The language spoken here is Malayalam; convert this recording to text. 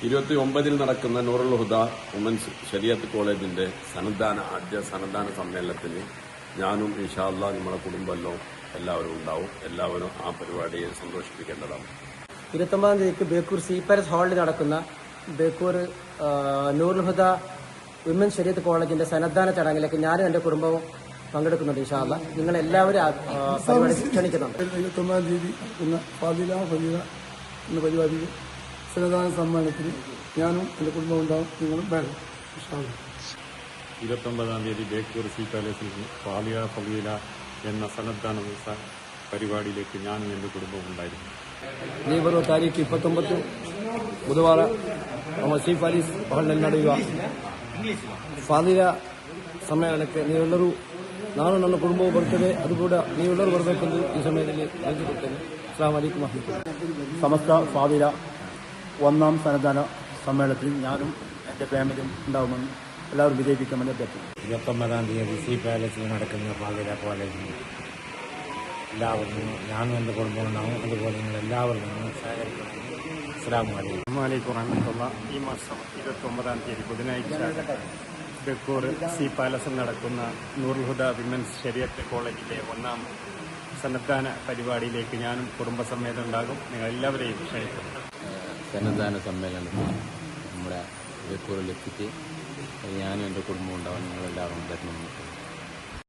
29 നടക്കുന്ന നൂറുൽ ഹുദ വുമൻസ് ശരിയത്ത് കോളേജിന്റെ ആദ്യ സന്നദ്ധാന സമ്മേളനത്തിന് ഞാനും ഇൻഷാ അല്ലാഹ് നമ്മുടെ കുടുംബമെല്ലാം എല്ലാവരും ഉണ്ടാവും. എല്ലാവരും ആ പരിപാടിയെ സന്തോഷിപ്പിക്കേണ്ടതാണ്. 29-ാം തീയതിക്ക് ബേക്കൂർ സി പാലസ് ഹാളിൽ നടക്കുന്ന ബേക്കൂർ നൂറുൽ ഹുദ വിമൻസ് ശരിയത്ത് കോളേജിന്റെ സന്നദ്ധാന ചടങ്ങിലേക്ക് ഞാനും എന്റെ കുടുംബവും പങ്കെടുക്കുന്നുണ്ട്. ഇൻഷാ അല്ലാഹ് നിങ്ങൾ എല്ലാവരും പരിപാടി ക്ഷണിക്കുന്നുണ്ട്. 29-ാം തീയതി ഫാദില എന്ന പരിപാടിയിൽ സന്നദ്ധാന സമ്മേളനത്തിന് ഞാനും എന്റെ കുടുംബവും ഉണ്ടാവും. നിങ്ങളും വേണം. 29-ാം തീയതി ബേക്കൂർ സി പാലസിൽ ഫാദില എന്ന സന്നദ്ധാന പരിപാടിയിലേക്ക് ഞാനും എൻ്റെ കുടുംബവും ഉണ്ടായിരുന്നു. ಇದೇ ಬರುವ ತಾರೀಕು 29 ಬುಧವಾರ ನಮ್ಮ ಸಿ ಪ್ಯಾಲೇಸ್ ಹಾಲ್ನಲ್ಲಿ ನಡೆಯುವ ಫಾದಿಲ ಸಮ್ಮೇಳನಕ್ಕೆ ನೀವೆಲ್ಲರೂ, ನಾನು ನನ್ನ ಕುಟುಂಬವು ಬರುತ್ತದೆ, ಅದು ಕೂಡ ನೀವೆಲ್ಲರೂ ಬರಬೇಕೆಂದು ಈ ಸಮಯದಲ್ಲಿ ತಿಳಿಸಿಕೊಡ್ತೇನೆ. ಅಸ್ಸಲಾಮು ಅಲೈಕುಂ ವರಹಮತುಲ್ಲಾಹಿ. സമസ്ത ഫാദില 1-ാം സന്നദ്ധാന സമ്മേളനത്തിൽ ഞാനും എൻ്റെ ഫാമിലിയും ഉണ്ടാവുമെന്ന് എല്ലാവരും വിജയിപ്പിക്കുമെന്ന് അഭ്യർത്ഥിക്കുന്നു. 29-ാം തീയതി സി പാലസിൽ നടക്കുന്ന ഫാദില കോളേജിൽ എല്ലാവരും ഞാനും എൻ്റെ കുടുംബവും ഉണ്ടാവും. അതുപോലെ നിങ്ങൾ എല്ലാവരും സഹകരിക്കണം. അസ്സലാമു അലൈക്കും വറഹ്മത്തുള്ളാഹി. ഈ മാസം 29-ാം തീയതി ബുധനാഴ്ച ബേക്കൂർ സി പാലസിൽ നടക്കുന്ന നൂറുൽ ഹുദ വിമൻസ് ശരിയത്ത് കോളേജിലെ 1-ാം സന്നദ്ധാന പരിപാടിയിലേക്ക് ഞാനും കുടുംബസമേതം ഉണ്ടാകും. നിങ്ങൾ എല്ലാവരെയും ക്ഷണിക്കുന്നു. സന്നദ്ധാന സമ്മേളനത്തിൽ നമ്മുടെ ബേക്കൂറിലെത്തിച്ച് ഞാനും എൻ്റെ കുടുംബം ഉണ്ടാവും. നിങ്ങളെല്ലാവരും തരണം.